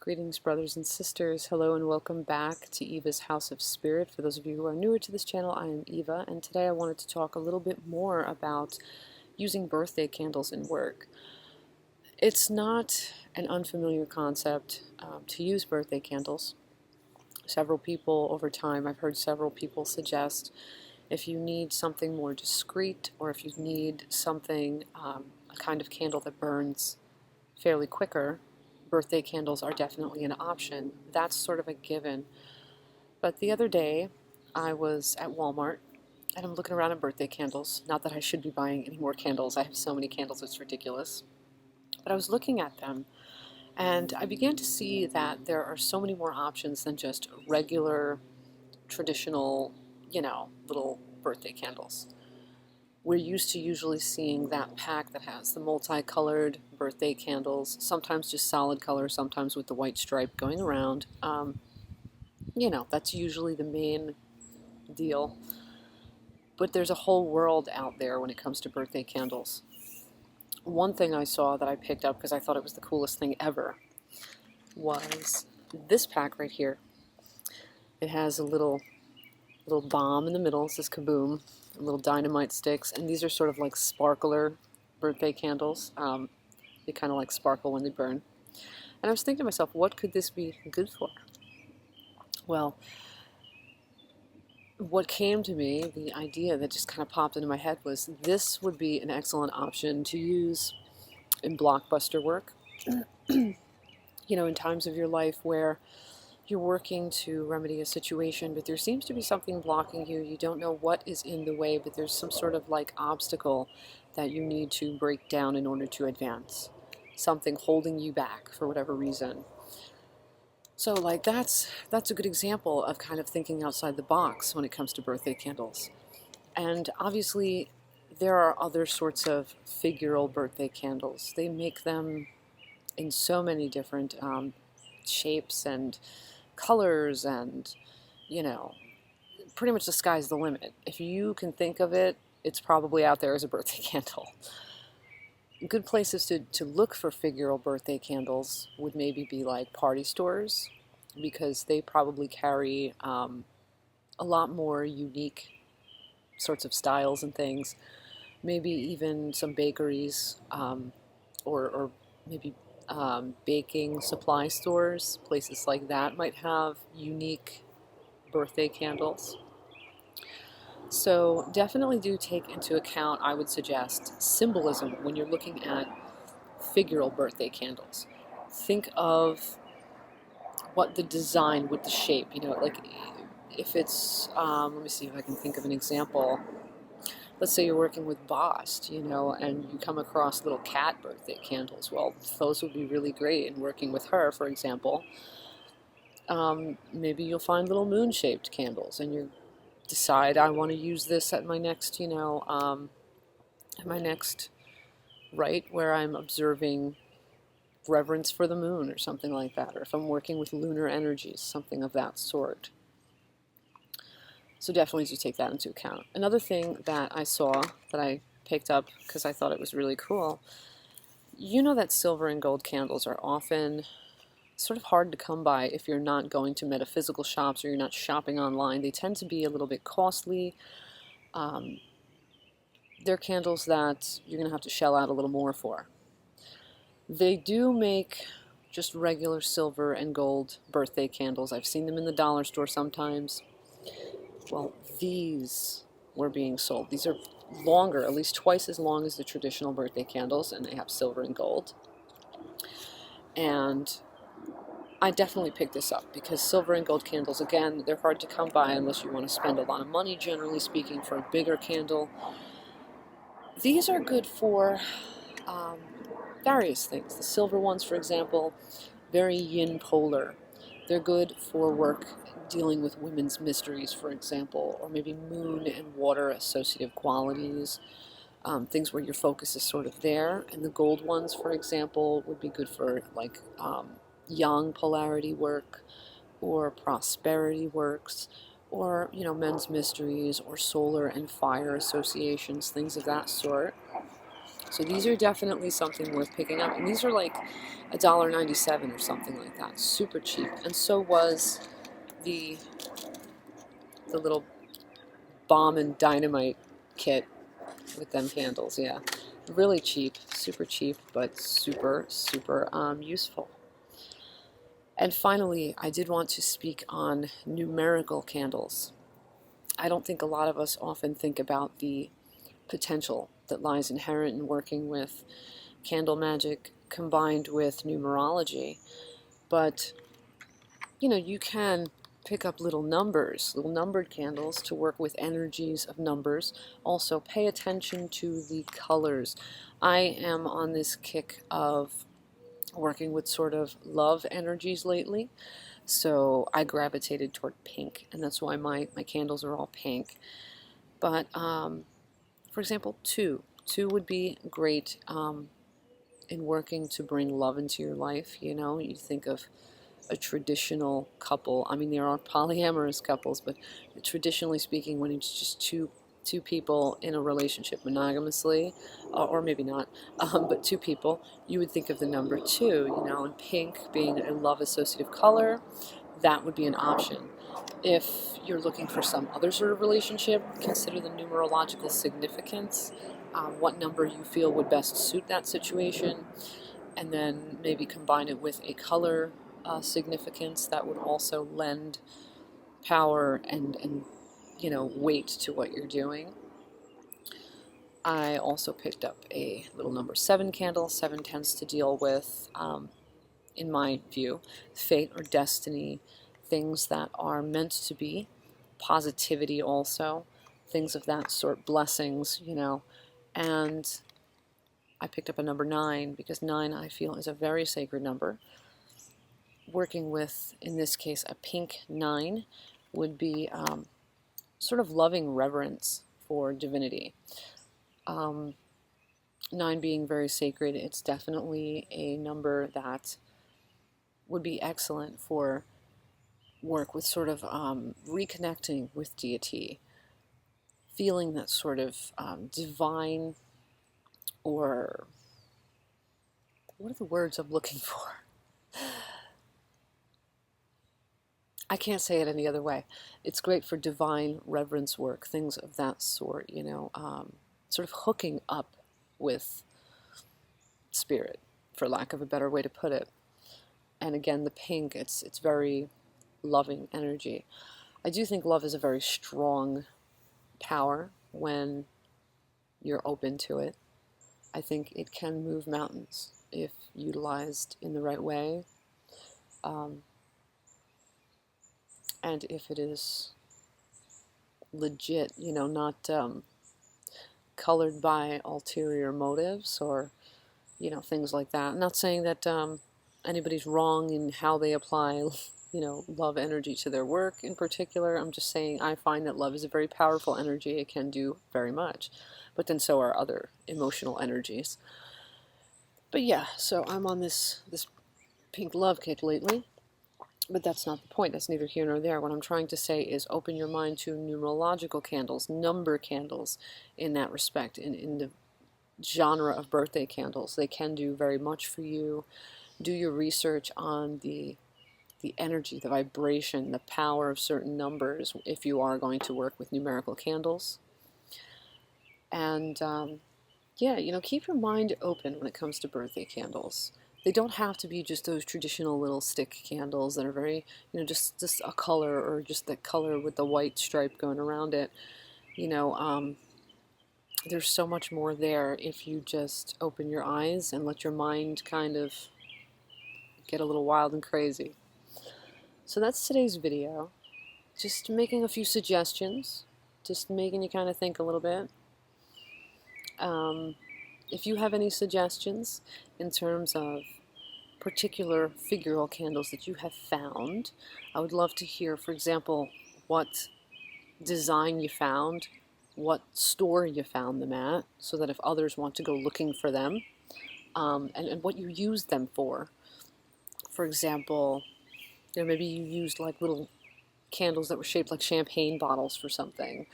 Greetings, brothers and sisters. Hello and welcome back to Eva's House of Spirit. For those of you who are newer to this channel, I am Eva, and today I wanted to talk a little bit more about using birthday candles in work. It's not an unfamiliar concept to use birthday candles. Several people over time, I've heard several people suggest if you need something more discreet or if you need something, a kind of candle that burns fairly quicker, birthday candles are definitely an option. That's sort of a given. But the other day, I was at Walmart and I'm looking around at birthday candles. Not that I should be buying any more candles. I have so many candles, it's ridiculous. But I was looking at them and I began to see that there are so many more options than just regular, traditional, little birthday candles. We're used to usually seeing that pack that has the multicolored birthday candles, sometimes just solid color, sometimes with the white stripe going around. That's usually the main deal. But there's a whole world out there when it comes to birthday candles. One thing I saw that I picked up because I thought it was the coolest thing ever was this pack right here. It has a little bomb in the middle. It says kaboom. Little dynamite sticks, and these are sort of like sparkler birthday candles. They kind of like sparkle when they burn. And I was thinking to myself, what could this be good for? Well, what came to me, the idea that just kind of popped into my head was this would be an excellent option to use in blockbuster work. In times of your life where you're working to remedy a situation, but there seems to be something blocking you. You don't know what is in the way, but there's some sort of like obstacle that you need to break down in order to advance. Something holding you back for whatever reason. So that's a good example of kind of thinking outside the box when it comes to birthday candles. And obviously there are other sorts of figural birthday candles. They make them in so many different shapes and colors, and pretty much the sky's the limit. If you can think of it, it's probably out there as a birthday candle. Good places to look for figural birthday candles would maybe be like party stores, because they probably carry a lot more unique sorts of styles and things. Maybe even some bakeries, or maybe baking supply stores, places like that might have unique birthday candles. So definitely do take into account, I would suggest, symbolism when you're looking at figural birthday candles. Think of what the design with the shape, like if it's, let me see if I can think of an example. Let's say you're working with Bost, and you come across little cat birthday candles. Well, those would be really great in working with her, for example. Maybe you'll find little moon-shaped candles, and you decide, I want to use this at my next, rite where I'm observing reverence for the moon or something like that, or if I'm working with lunar energies, something of that sort. So definitely do take that into account. Another thing that I saw that I picked up because I thought it was really cool, that silver and gold candles are often sort of hard to come by if you're not going to metaphysical shops or you're not shopping online. They tend to be a little bit costly. They're candles that you're going to have to shell out a little more for. They do make just regular silver and gold birthday candles. I've seen them in the dollar store sometimes. Well, these were being sold. These are longer, at least twice as long as the traditional birthday candles, and they have silver and gold. And I definitely picked this up because silver and gold candles, again, they're hard to come by unless you want to spend a lot of money, generally speaking, for a bigger candle. These are good for various things. The silver ones, for example, very yin polar. They're good for work dealing with women's mysteries, for example, or maybe moon and water associative qualities, things where your focus is sort of there. And the gold ones, for example, would be good for like yang polarity work or prosperity works, or men's mysteries or solar and fire associations, things of that sort. So these are definitely something worth picking up. And these are like $1.97 or something like that. Super cheap. And so was the little bomb and dynamite kit with them candles. Yeah, really cheap, super cheap, but super, super useful. And finally, I did want to speak on numerical candles. I don't think a lot of us often think about the potential that lies inherent in working with candle magic combined with numerology. But, you can pick up little numbers, little numbered candles to work with energies of numbers. Also, pay attention to the colors. I am on this kick of working with sort of love energies lately. So I gravitated toward pink, and that's why my candles are all pink. But for example, two. Two would be great in working to bring love into your life. You think of a traditional couple. I mean, there are polyamorous couples, but traditionally speaking, when it's just two people in a relationship monogamously, or maybe not, but two people, you would think of the number two. And pink being a love associative color, that would be an option. If you're looking for some other sort of relationship, consider the numerological significance, what number you feel would best suit that situation, and then maybe combine it with a color significance that would also lend power and weight to what you're doing. I also picked up a little number 7 candle. 7 tends to deal with, in my view, fate or destiny, things that are meant to be, positivity also, things of that sort, blessings, and I picked up a number 9 because 9 I feel is a very sacred number. Working with, in this case, a pink 9 would be sort of loving reverence for divinity. 9 being very sacred, it's definitely a number that would be excellent for work with sort of reconnecting with deity, feeling that sort of divine, or what are the words I'm looking for? I can't say it any other way. It's great for divine reverence work, things of that sort, sort of hooking up with spirit, for lack of a better way to put it. And again, the pink, it's very loving energy. I do think love is a very strong power when you're open to it. I think it can move mountains if utilized in the right way. And if it is legit, not colored by ulterior motives or, things like that. I'm not saying that anybody's wrong in how they apply, love energy to their work in particular. I'm just saying I find that love is a very powerful energy. It can do very much. But then so are other emotional energies. But yeah, so I'm on this pink love kick lately. But that's not the point. That's neither here nor there. What I'm trying to say is open your mind to numerological candles, number candles in that respect, in the genre of birthday candles. They can do very much for you. Do your research on the energy, the vibration, the power of certain numbers if you are going to work with numerical candles. And yeah, keep your mind open when it comes to birthday candles. They don't have to be just those traditional little stick candles that are very, just a color, or just the color with the white stripe going around it. There's so much more there if you just open your eyes and let your mind kind of get a little wild and crazy. So that's today's video. Just making a few suggestions, just making you kind of think a little bit. If you have any suggestions in terms of particular figural candles that you have found, I would love to hear, for example, what design you found, what store you found them at, so that if others want to go looking for them, and what you used them for. For example, maybe you used like little candles that were shaped like champagne bottles for something.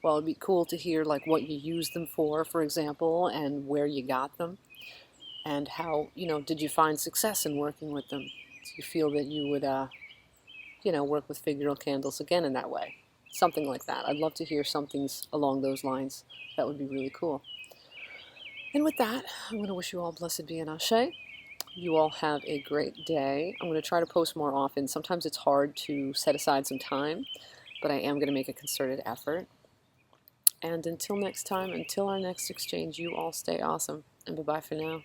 Well, it'd be cool to hear like what you used them for example, and where you got them, and how, did you find success in working with them? Do you feel that you would, work with figural candles again in that way? Something like that. I'd love to hear something along those lines. That would be really cool. And with that, I'm going to wish you all blessed be and ashe. You all have a great day. I'm going to try to post more often. Sometimes it's hard to set aside some time, but I am going to make a concerted effort. And until next time, until our next exchange, you all stay awesome. And bye-bye for now.